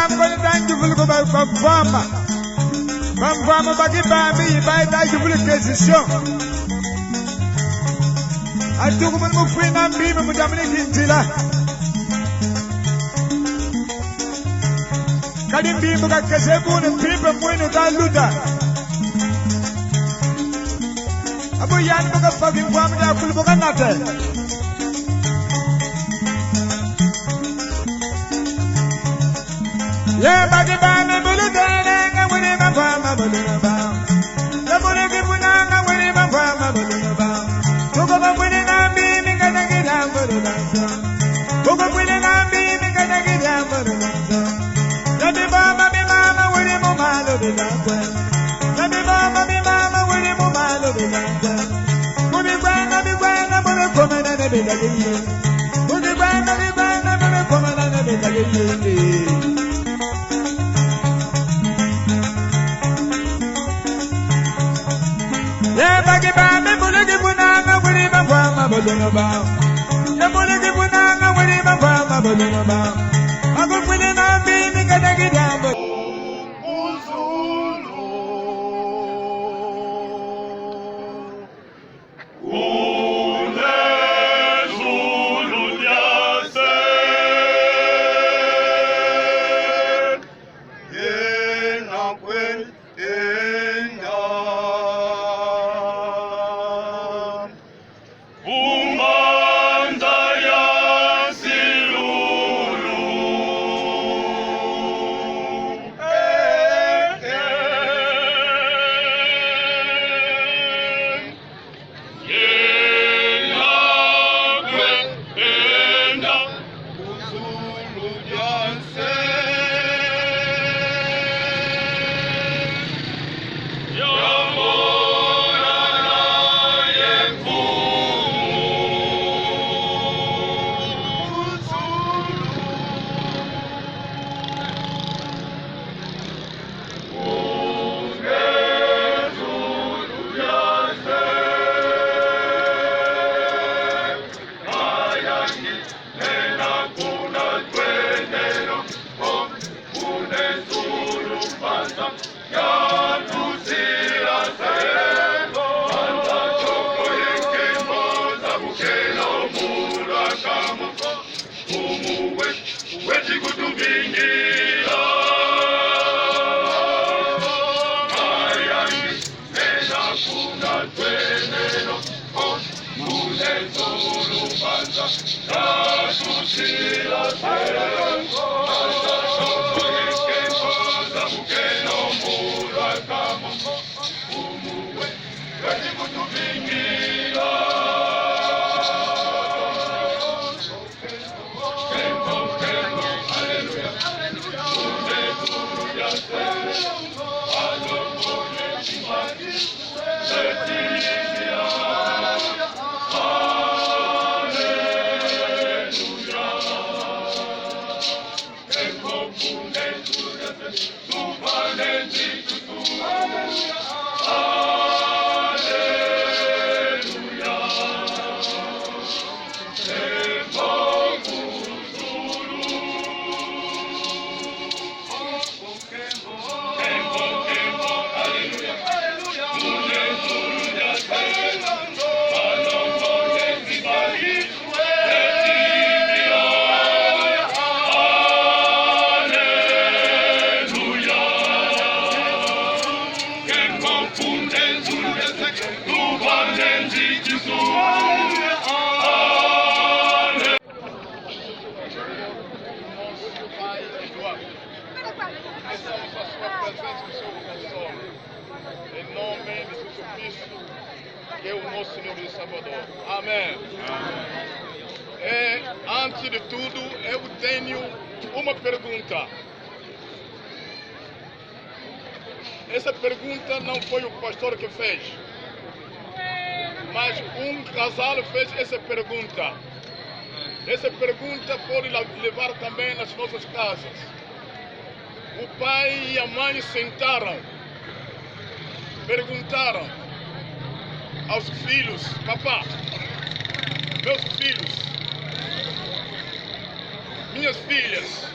bam ko dan jubul ko ba fama. Bam fama bagi bambi ba da jubul kesisyon. Atu ko mo fina mbi mo damne kintila. Kadim bi mo ka kesebu ne tripe mo ne da luda. Abu yan mo ka pagi fama da kul mo ka nate. Yeah, bagi bami bulu dene ngawini mafama bulu naba. Ya bulu kibuna ngawini mafama bulu naba. Tuko bambuni nambi mingana gida bulu naba. Tuko bambuni nambi mingana gida bulu naba. Nabi baba mi mama wili mu malu bidakwe. Nabi baba mi mama wili mu malu bidakwe. Mubi kwena bulu komena ne bidakwe. Mubi kwena bulu komena ne bidakwe. Yeah, bagi bami buligi bunanga wili mafama buluno ba. Yeah, buligi bunanga wili mafama buluno ba. Aku wili nambi mikadagi dambo. Em nome de Jesus Cristo, que é o nosso Senhor e Salvador. Amém. Antes de tudo, eu tenho uma pergunta. Essa pergunta não foi o pastor que fez, mas um casal fez essa pergunta. Essa pergunta pode levar também nas nossas casas. O pai e a mãe sentaram, perguntaram aos filhos: papá, meus filhos, minhas filhas,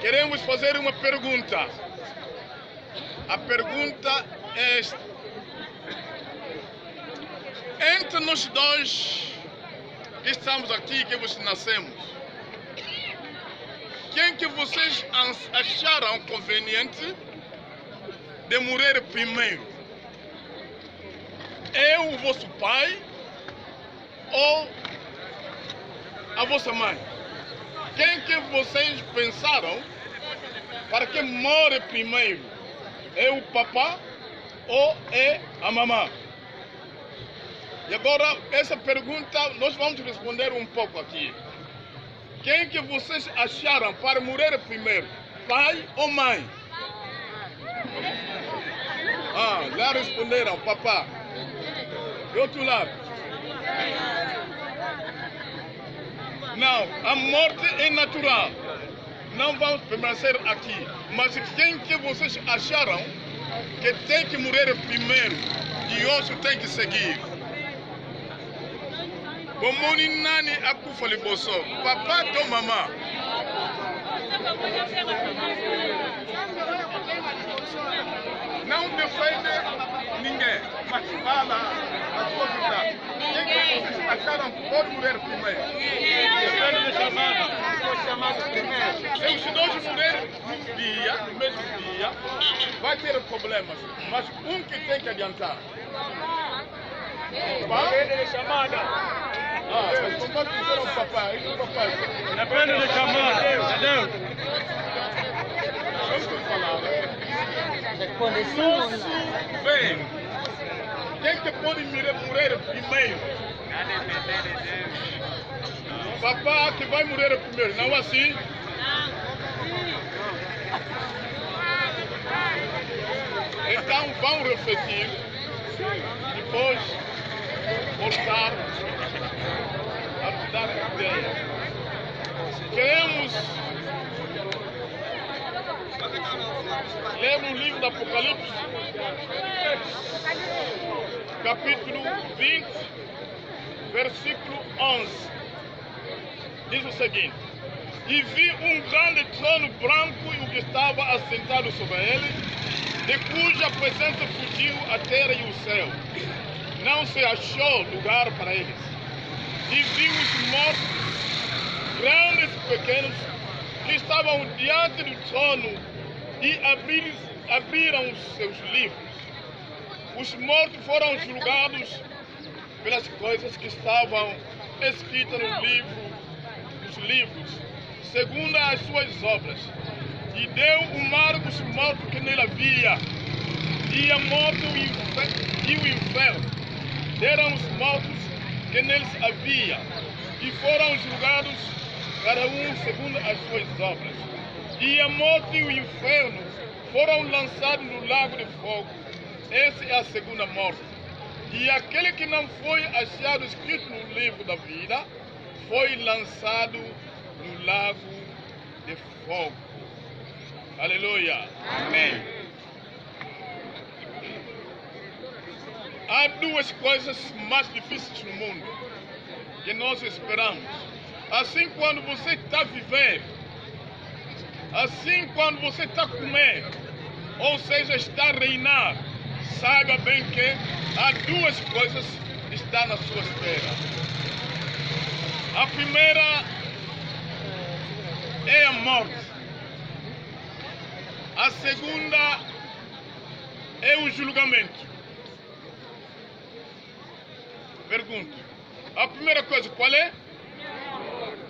queremos fazer uma pergunta. A pergunta é esta. Entre nós dois que estamos aqui, que nascemos, quem que vocês acharam conveniente de morrer primeiro? Eu, o vosso pai, ou a vossa mãe? Quem que vocês pensaram para que morre primeiro? É o papá ou é a mamã? E agora, essa pergunta, nós vamos responder um pouco aqui. Quem que vocês acharam para morrer primeiro? Pai ou mãe? Já responderam, papá. E outro lado? Não, a morte é natural. Não vamos permanecer aqui. Mas quem que vocês acharam que tem que morrer primeiro e outro tem que seguir? Bomoni nani akufa liboso, papa ou mamã? Não defende ninguém, mas fala a sua vida. Quem que vocês acharam que pode morrer primeiro? Depende da chamada. Foi chamado primeiro. Se os dois morrerem no dia, no mesmo dia, vai ter problemas. Mas um que tem que adiantar. Depende da chamada. Mas como disseram papai? Depende da chamada, entendeu? Vamos falar. Bem, quem que pode morrer primeiro? Papá que vai morrer primeiro, não assim? Então vamos refletir, depois voltar a te dar a ideia. Queremos ler o livro do Apocalipse, capítulo 20, versículo 11. Diz o seguinte: e vi um grande trono branco e o que estava assentado sobre ele, de cuja presença fugiu a terra e o céu. Não se achou lugar para eles. E vi os mortos, grandes e pequenos, que estavam diante do trono e abriram os seus livros. Os mortos foram julgados pelas coisas que estavam escritas nos livros, segundo as suas obras. E deu o mar dos mortos que nele havia, e a morte e o inferno deram os mortos que neles havia, e foram julgados cada um segundo as suas obras. E a morte e o inferno foram lançados no lago de fogo. Essa é a segunda morte. E aquele que não foi achado escrito no livro da vida foi lançado no lago de fogo. Aleluia. Amém. Há duas coisas mais difíceis no mundo que nós esperamos. Assim, quando você está vivendo, assim, quando você está comendo, ou seja, está a reinar, saiba bem que há duas coisas que estão na sua espera. A primeira é a morte. A segunda é o julgamento. Pergunto, a primeira coisa qual é?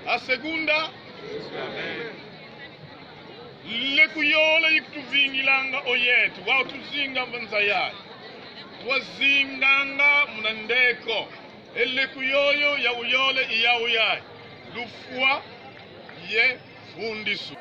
A segunda? Lekuyola yikutuvinilanga oyetu, wautuzinga mbanzayai. Twazinganga munandeko. Elekuyoyo ya uyole iya uyai. Lufua ye fundisu.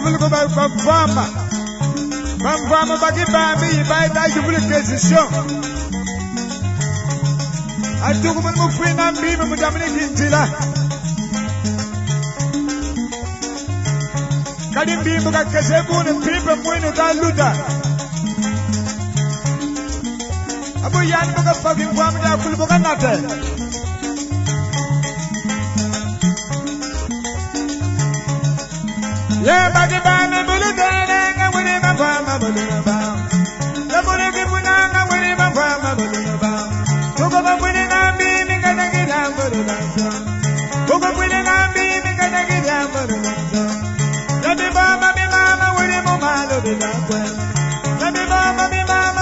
voulez que Bamfama Bagibambi, by that you will get the show. I took my friend and be with Dominic Tilla. Kadim Bimu Kasebu and people point at Luda. Abu Yan fucking Wamada Fulboganata. Yeah, Bagibana Buludana, when I'm a farmer, the Bulugibunana, when I'm a farmer, took up winning and beaming and I get down for the dancer. Took up winning and beaming and I get down for the dancer. Let me mama, when I'm a man of the dancer. Let me mama,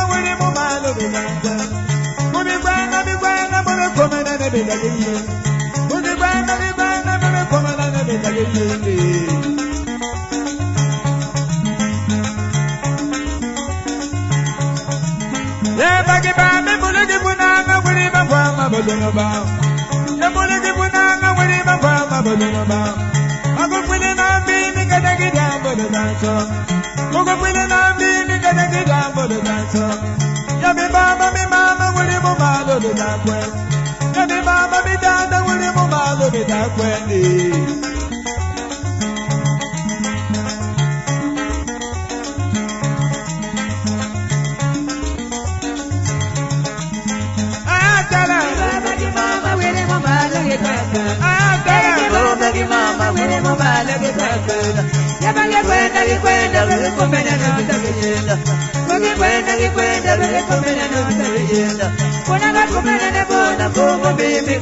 when I'm a man of the dancer. Put me grand, I'm gonna come in and a bit again. Put me grand, I'm gonna come in and a bit again. Yeah, Bagibami, Bulugibunana, when I'm a farmer, but don't about. The Bulugibunana, when I'm a farmer, but don't about. I go winning and beaming and I get down for the dancer. Go winning and beaming and I get down for the dancer. Yeah, me mama, when I'm a man of the dark way. Yeah, me mama, me dada, when I'm a man of the dark way. Mama, when I'm a man, I get back. Yabanga, when I get a recommend another agenda. When I get a recommend another agenda. When I got woman and a bone, a former baby.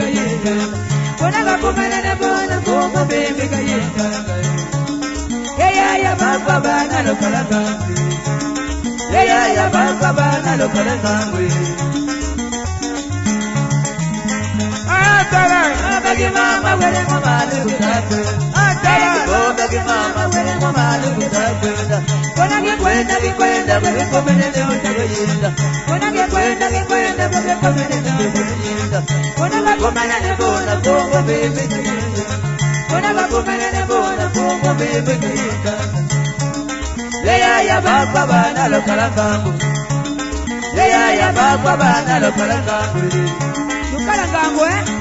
When I got woman and a bone, a former baby. Yeah, Baba, I look at a yeah, Baba, I look at a Mama, when I'm a man, look at her. Mama, when I'm a man, look at her. When I get when I get when I get coming in the agenda. When I get when I get when I get coming in the agenda. When I got woman and a bone, a former baby. When I got woman and a bone, a former baby. Leia, Baba, I look at a bamboo. Leia, Baba, I look at a bamboo. Look at a bamboo, eh?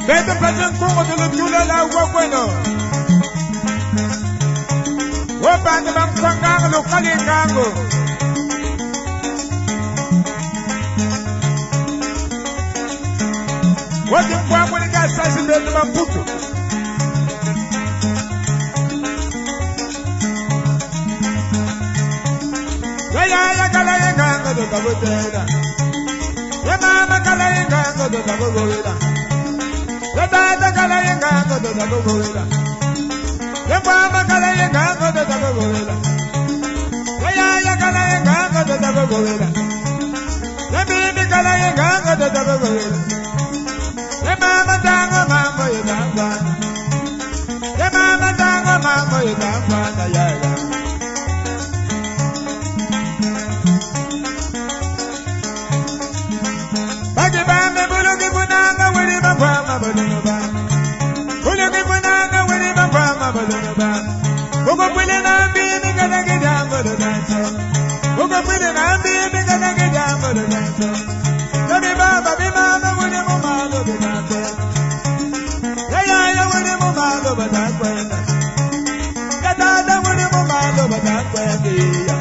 Vete present como de lo tula la guagueno. Wapande bampangango lo kalingango. Wati mpango ni kasa sibele bamputo. Ya kala yengango do kabutela. Ya mama kala yengango do kabugula. Ya tata kala yengango do kabugula. Ya mama kala yengango do kabugula. Ya kala yengango do kabugula. Ya bibi kala yengango do kabugula. Ya mama tango mambo yetangwa. Ya mama tango mambo yetangwa na ya. Bagibambe bulugi bunanga wiri mafama bulunga. Bulugi bunanga wiri Ugo pwede na bibi kana kijambo do danso. Nabi baba bi mama wuni mo malo do danso. Ya wuni mo malo do danso. Ya dada wuni mo malo do danso ya.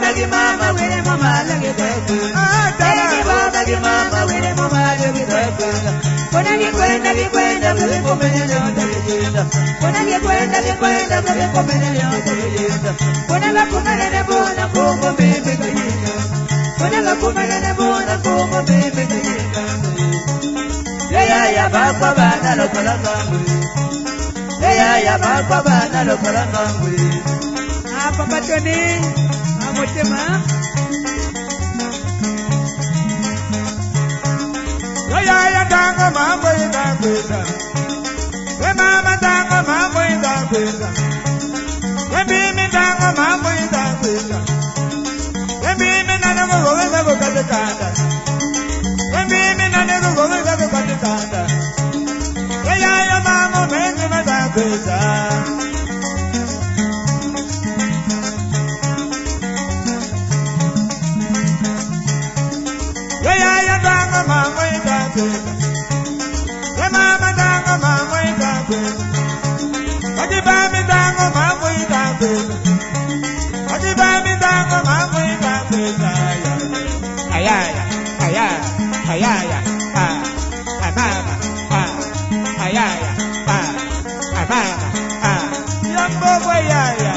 Bagi mama wele mama lagi teku. Bagi bagi mama wele mama lagi teku. Kona ni kwenda bebe komene leo tagenda. Kona ni kwenda bebe komene leo tagenda. Kona la kumene ne bona kongo bebe kayenda. Kona la kumene ne bona kongo bebe kayenda. Ya bakwa bana lo kola kamwe. Ya bakwa bana lo kola kamwe. Apa patoni? Mutema ya tango mambo itakwenda we mama tango mambo itakwenda we mimi tango mambo itakwenda we mimi nana kuweza kukatakata we mimi nana kuweza kukatakata we ya mambo mengi matakwenda mama itakwenda. We mama tango mama itakwenda. Akibami tango mama itakwenda. Akibami tango mama itakwenda. Ayaya, ayaya, ayaya, mama, ayaya, mama, yambo ayaya.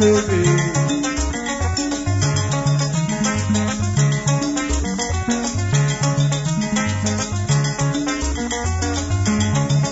Baby